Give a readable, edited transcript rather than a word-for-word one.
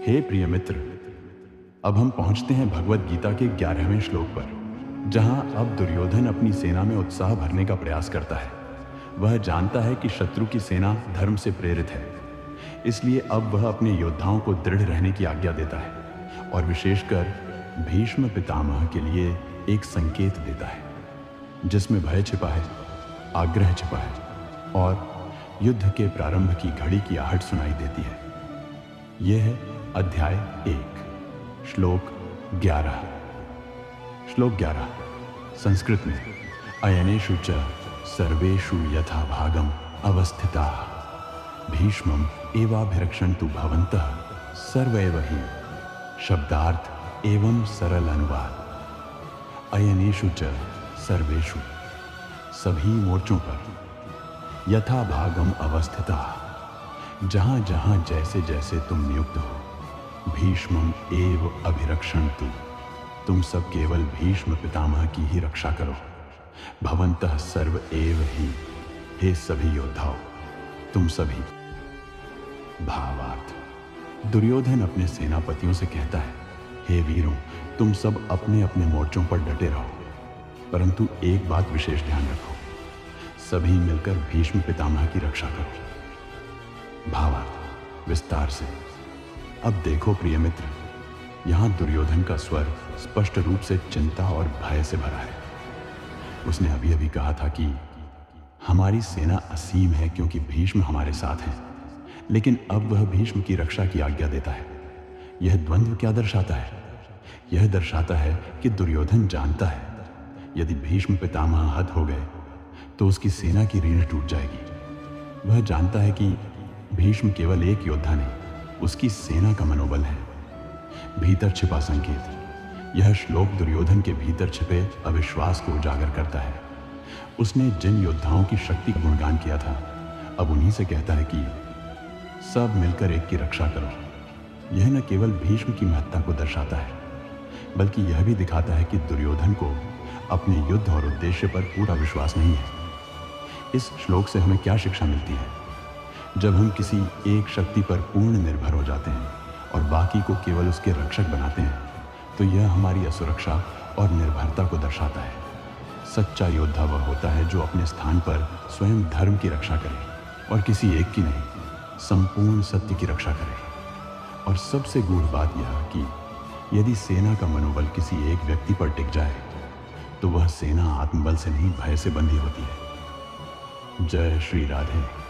हे प्रिय मित्र, अब हम पहुंचते हैं भगवत गीता के 11वें श्लोक पर, जहां अब दुर्योधन अपनी सेना में उत्साह भरने का प्रयास करता है। वह जानता है कि शत्रु की सेना धर्म से प्रेरित है, इसलिए अब वह अपने योद्धाओं को दृढ़ रहने की आज्ञा देता है और विशेषकर भीष्म पितामह के लिए एक संकेत देता है जिसमें भय छिपा है, आग्रह छिपा है और युद्ध के प्रारंभ की घड़ी की आहट सुनाई देती है। यह है अध्याय 1, श्लोक 11। श्लोक 11 संस्कृत में अयनेषु च सर्वेषु यथा भागम अवस्थिताः भीष्मम् एवाभिरक्षन्तु भवन्तः सर्वैव हि। शब्दार्थ एवं सरल अनुवाद। अयनेषु च सर्वेषु, सभी मोर्चों पर, यथा भागम अवस्थिताः, जहां जहां जैसे जैसे तुम नियुक्त हो, भीष्मम् एव अभिरक्षन्तु, तुम सब केवल भीष्म पितामह की ही रक्षा करो। भवन्तः सर्व एव हि, हे सभी योद्धाओ, तुम सभी। भावार्थ, दुर्योधन अपने सेनापतियों से कहता है, हे वीरों, तुम सब अपने अपने मोर्चों पर डटे रहो, परंतु एक बात विशेष ध्यान रखो, सभी मिलकर भीष्म पितामह की रक्षा करो। भावार्थ विस्तार से। अब देखो प्रिय मित्र, यहां दुर्योधन का स्वर स्पष्ट रूप से चिंता और भय से भरा है। उसने अभी अभी कहा था कि हमारी सेना असीम है क्योंकि भीष्म हमारे साथ हैं, लेकिन अब वह भीष्म की रक्षा की आज्ञा देता है। यह द्वंद्व क्या दर्शाता है? यह दर्शाता है कि दुर्योधन जानता है यदि भीष्म पितामह हत हो गए तो उसकी सेना की रीढ़ टूट जाएगी। वह जानता है कि भीष्म केवल एक योद्धा नहीं, उसकी सेना का मनोबल है। भीतर छिपा संकेत। यह श्लोक दुर्योधन के भीतर छिपे अविश्वास को उजागर करता है। उसने जिन योद्धाओं की शक्ति का गुणगान किया था, अब उन्हीं से कहता है कि सब मिलकर एक की रक्षा करो। यह न केवल भीष्म की महत्ता को दर्शाता है, बल्कि यह भी दिखाता है कि दुर्योधन को अपने युद्ध और उद्देश्य पर पूरा विश्वास नहीं है। इस श्लोक से हमें क्या शिक्षा मिलती है? जब हम किसी एक शक्ति पर पूर्ण निर्भर हो जाते हैं और बाकी को केवल उसके रक्षक बनाते हैं, तो यह हमारी असुरक्षा और निर्भरता को दर्शाता है। सच्चा योद्धा वह होता है जो अपने स्थान पर स्वयं धर्म की रक्षा करे और किसी एक की नहीं, संपूर्ण सत्य की रक्षा करे। और सबसे गूढ़ बात यह कि यदि सेना का मनोबल किसी एक व्यक्ति पर टिक जाए तो वह सेना आत्मबल से नहीं, भय से बंधी होती है। जय श्री राधे।